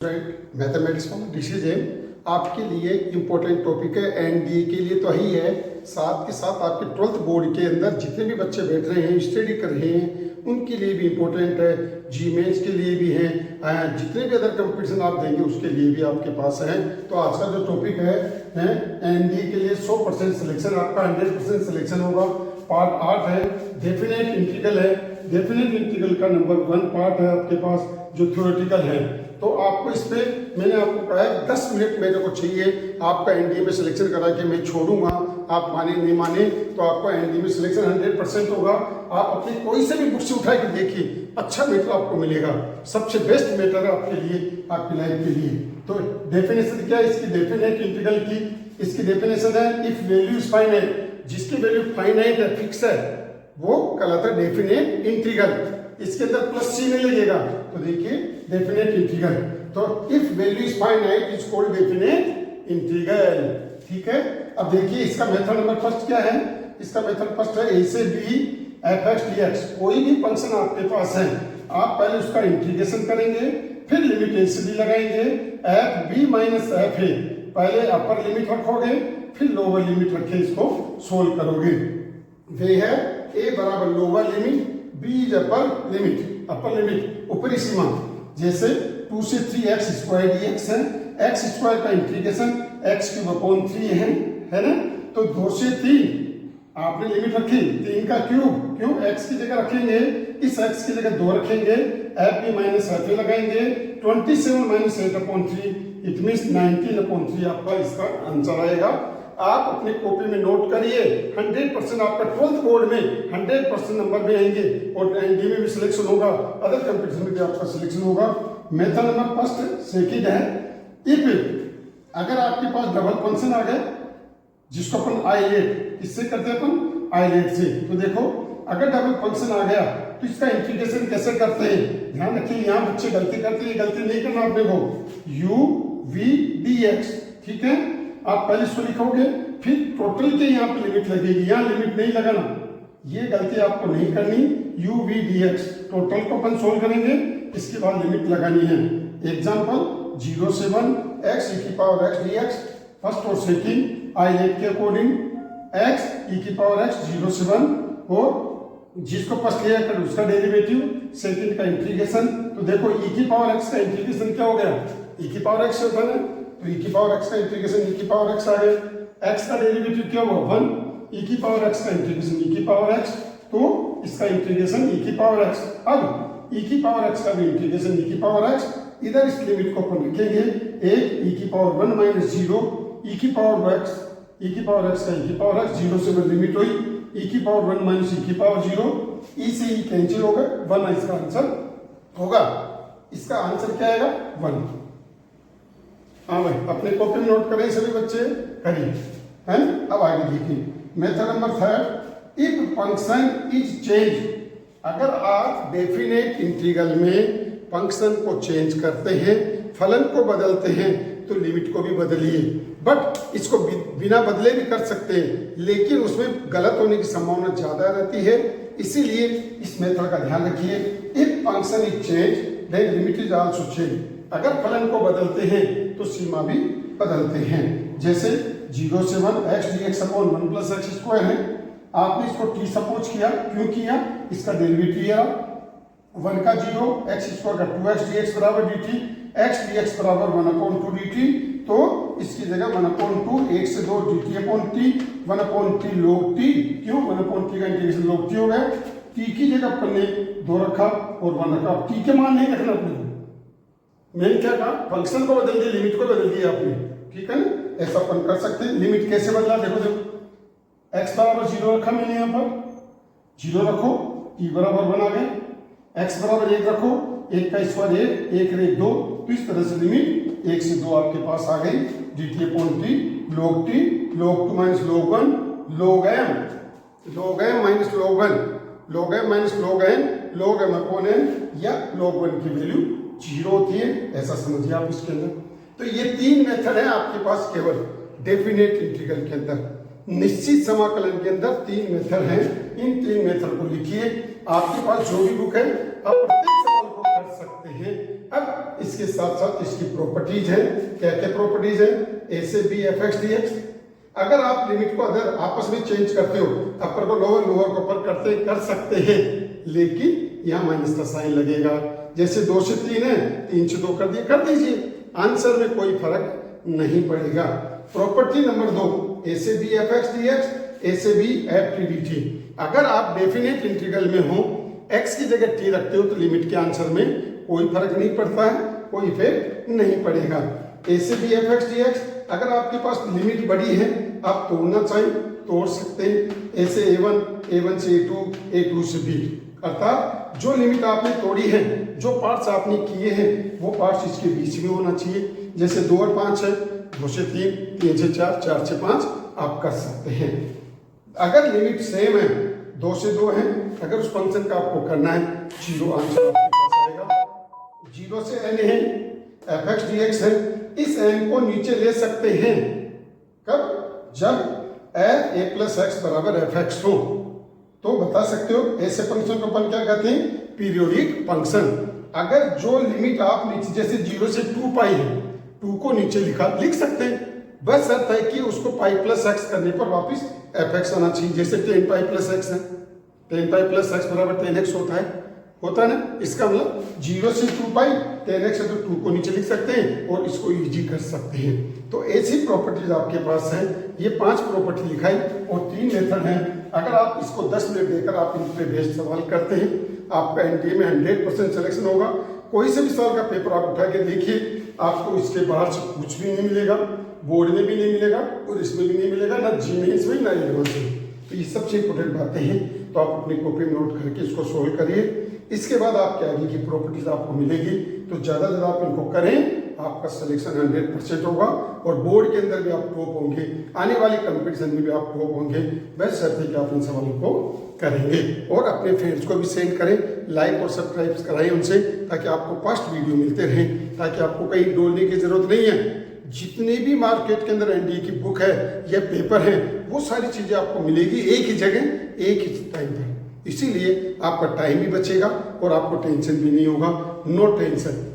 Mathematics में decision आपके लिए इम्पोर्टेंट टॉपिक है। एनडीए के लिए तो ही है, साथ के साथ आपके 12th बोर्ड के अंदर जितने भी बच्चे बैठ रहे हैं, स्टडी कर रहे हैं, उनके लिए भी इम्पोर्टेंट है। जी मेंस के लिए भी है, जितने भी अदर कंपटीशन आप देंगे उसके लिए भी आपके पास है। तो आज का जो टॉपिक है एनडीए के लिए 100% सिलेक्शन, आपका 100% सिलेक्शन होगा। पार्ट 8 है, डेफिनेट इंटीग्रल है। डेफिनेट इंटीग्रल का नंबर 1 पार्ट है आपके पास जो थ्योरेटिकल है। तो आपको इस पे मैंने आपको कहा है 10 मिनट मेरे को चाहिए आपका एनडीए में सिलेक्शन करा के मैं छोड़ूंगा। आप माने नहीं माने तो आपका एनडीए में सिलेक्शन 100% होगा। आप अपनी कोई से भी बुक से उठा के देखिए, अच्छा मैटर आपको मिलेगा। सबसे बेस्ट मैटर है आपके लिए, आपकी लाइफ के लिए। तो डेफिनेशन क्या है इसकी? डेफिनेट इंटीग्रल की इसकी डेफिनेशन है इफ वैल्यू इज फाइनाइट, जिसकी वैल्यू फाइनाइट है, फिक्स है, वो कहलाता है डेफिनेट इंटीग्रल। इसके अंदर प्लस सी नहीं लगेगा। तो देखिए डेफिनेट इंटीग्रल, तो if value is finite is called definite integral. ठीक है, अब देखिए इसका मेथड नंबर फर्स्ट क्या है? इसका मेथड फर्स्ट है ए से B F X D X. कोई भी फंक्शन आपके पास है, आप पहले उसका इंटीग्रेशन करेंगे, फिर लिमिट ए से बी लगाएंगे। F B minus F A, पहले अपर लिमिट रखोगे, फिर लोअर लिमिट रख के इसको सोल्व करोगे। वे है ए बराबर lower limit, B is upper limit. Upper limit ऊपरी सीमा, जैसे 2 से 3 एक्स स्क्वायर डी एक्स है। एक्स स्क्वायर का इंटीग्रेशन एक्स क्यूब अपॉन 3 है ना। तो 2 से 3 आपने लिमिट रखी, 3 का क्यूब, क्यों एक्स की जगह रखेंगे, इस एक्स की जगह 2 रखेंगे, F B minus F A लगाएंगे। 27 minus 8 upon 3 it means 19 upon 3 आपका इसका आंसर आएगा। आप अपनी कॉपी में नोट करिए, 100% आपका 12th बोर्ड में 100% नंबर भी आएंगे और एनडीए में भी सिलेक्शन होगा, अदर कंपटीशन में भी आपका सिलेक्शन होगा। मेथड नंबर फर्स्ट सेकंड है इफ, अगर आपके पास डबल फंक्शन आ गया जिसको अपन आइलेट, इससे करते हैं अपन आइलेट से। तो देखो अगर डबल फंक्शन आ गया तो इसका इंटीग्रेशन कैसे करते हैं? ध्यान रखिए, यहाँ बच्चे गलती करते हैं, गलती नहीं करना आपने को। u v dx, ठीक है, आप पहले इसको लिखोगे, फिर टोटल के यहाँ पे लिमिट लगेगी, यहाँ लिमिट नहीं लगाना, ये गलती आपको नहीं करनी। u v dx टोटल को अपन सोल्व करेंगे, इसके बाद लिमिट लगानी है। एग्जांपल 0 से 1 x e की पावर x dx, फर्स्ट और सेकंड आइलेट के अकॉर्डिंग x e की पावर x 0 से 1, और जिसको फर्स्ट लिया कर उसका डेरिवेटिव, सेकंड का इंटीग्रेशन। तो देखो e की पावर x का इंटीग्रेशन क्या हो गया? e की पावर x होता है, तो e की पावर x का इंटीग्रेशन e की पावर x आ गया। x का डेरिवेटिव क्या हुआ? 1, e की पावर x का इंटीग्रेशन e की पावर x, तो इसका इंटीग्रेशन e की पावर x। अब e की पावर x का भी इंटीग्रेशन e की पावर x, इधर इस लिमिट को अपन लिखेंगे, एक e की पावर 1 माइनस 0 e की पावर x, e की पावर x का e की पावर x, 0 से 1 लिमिट हुई, e की पावर 1 माइनस e की पावर 0, e से e कैंसिल होगा, 1 इसका आंसर होगा। इसका आंसर क्या आएगा? 1। हाँ भाई, अपने कॉपी में नोट करें सभी बच्चे, करिए हैं। अब आगे देखिए method number third if function is change, अगर आप डेफिनेट इंटीग्रल में फंक्शन को चेंज करते हैं, फलन को बदलते हैं, तो लिमिट को भी बदलिए। बट इसको बिना बदले भी कर सकते हैं, लेकिन उसमें गलत होने की संभावना ज्यादा रहती है, इसीलिए इस मेथड का ध्यान रखिए। If function is change then limit is also change, अगर फलन को बदलते हैं तो सीमा भी बदलते हैं। जैसे 0 से 1 x dx upon 1 plus x square है, आपने इसको t सपोज किया, क्यों किया? इसका डेरिवेटिव लिया, 1 का 0 x स्क्वायर का 2x dx बराबर dt, x dx बराबर 1 अपॉन 2 dt, तो इसकी जगह 1 अपॉन 2 1 से 2 dt upon t, 1 upon t log t, क्यों 1 अपॉन t का इंटीग्रेशन log t हो गया। t की जगह अपन ने 2 रखा और 1 रखा, t के मान नहीं रखना अपने को, मैंने क्या कहा? फंक्शन को बदल दिया, लिमिट को बदल दिया आपने, ठीक है ना। ऐसा अपन कर सकते हैं। लिमिट कैसे बदला? देखो x बराबर 0 रखा मैंने, यहाँ पर 0 रखो, t बराबर 1 आ गए, x बराबर 1 रखो, 1 का स्क्वायर 1 1 2, तो इस तरह से लिमिट 1 से 2 आपके पास आ गई। dt upon t log t log 2 minus log 1 log m minus log 1 log m minus log n log m upon n, या log 1 की वैल्यू 0 होती है, ऐसा समझिए आप इसके अंदर। तो ये 3 मेथड है आपके पास केवल डेफिनेट इंटीग्रल के अंदर। निश्चित समाकलन के अंदर 3 मेथड हैं, इन 3 मेथड को लिखिए। आपके पास जो भी बुक है आप प्रत्येक सवाल को कर सकते हैं। अब इसके इसके साथ साथ इसकी प्रॉपर्टीज हैं। क्या क्या प्रॉपर्टीज हैं? ए से B F X D X. अगर आप लिमिट को अगर आपस में चेंज करते हो, अपर को लोअर, लोअर को अपर कर सकते हैं, लेकिन यहाँ माइनस का साइन लगेगा। जैसे 2 से 3 है, 3 से 2 कर दीजिए, आंसर में कोई फर्क नहीं पड़ेगा। प्रॉपर्टी नंबर 2, ए से B F X D X, A से B F T D T. अगर आप डेफिनेट इंटीग्रल में हो, x की जगह t रखते हो, तो लिमिट के आंसर में कोई फर्क नहीं पड़ता है, कोई इफेक्ट नहीं पड़ेगा। ए से B F X D X, अगर आपके पास लिमिट बड़ी है, आप तोड़ना चाहिए तोड़ सकते हैं। ए से a1, a1 से a2, a2 से b, अर्थात जो लिमिट आपने तोड़ी है, जो पार्ट्स आपने किए हैं, वो पार्ट्स इसके बीच में होना चाहिए। जैसे 2 और 5 है, 2 से 3, 3 से 4, 4 से 5 आप कर सकते हैं। अगर लिमिट सेम है, 2 से 2 है, अगर उस फंक्शन का आपको करना है, 0 आंसर आपके पास आएगा। 0 से n है, एफ एक्स डी एक्स है, इस n को नीचे ले सकते हैं। कब? जब ए प्लस एक्स बराबर एफ एक्स हो, तो बता सकते हो ऐसे फंक्शन को अपन क्या कहते हैं? Periodic function. अगर जो लिमिट आप नीचे, जैसे 0 से 2 पाई है, 2 को नीचे लिख सकते हैं, बस शर्त है कि उसको पाई प्लस एक्स करने पर वापस एफ एक्स आना चाहिए। जैसे 10 पाई प्लस एक्स है, 10 पाई प्लस एक्स बराबर 10x होता है ना। इसका मतलब 0 से 2 पाई 10x है, तो 2 को नीचे लिख सकते हैं और इसको इजी कर सकते हैं। तो ऐसी प्रॉपर्टीज आपके पास है। ये 5 प्रॉपर्टी लिखाई और 3 मेथड हैं। अगर आप इसको 10 मिनट देकर आप इन पे बेस्ड सवाल करते हैं, आपका एनडीए में 100% सिलेक्शन होगा। कोई से भी सवाल का पेपर आप उठा के देखिए, आपको इसके बाहर से कुछ भी नहीं मिलेगा, बोर्ड में भी नहीं मिलेगा और इसमें भी नहीं मिलेगा, ना जी मेंस में ना एडवांस में। तो ये सबसे इंपॉर्टेंट बातें हैं, तो आप अपनी कॉपी में नोट करके इसको सोल्व करिए। इसके बाद आपके आगे की प्रॉपर्टीज आपको मिलेगी, तो ज़्यादा से ज़्यादा आप इनको करें, आपका सिलेक्शन 100% होगा और बोर्ड के अंदर भी आप टॉप होंगे, आने वाली कंपटीशन में भी आप टॉप होंगे। बस शर्त है कि आप इन सवालों को करेंगे और अपने फ्रेंड्स को भी सेंड करें, लाइक और सब्सक्राइब कराएं उनसे, ताकि आपको फर्स्ट वीडियो मिलते रहें, ताकि आपको कहीं डोलने की जरूरत नहीं है। जितने भी मार्केट के अंदर एनडीए की बुक है या पेपर है, वो सारी चीज़ें आपको मिलेगी एक ही जगह, एक ही टाइम पर। इसीलिए आपका टाइम भी बचेगा और आपको टेंशन भी नहीं होगा। No tension.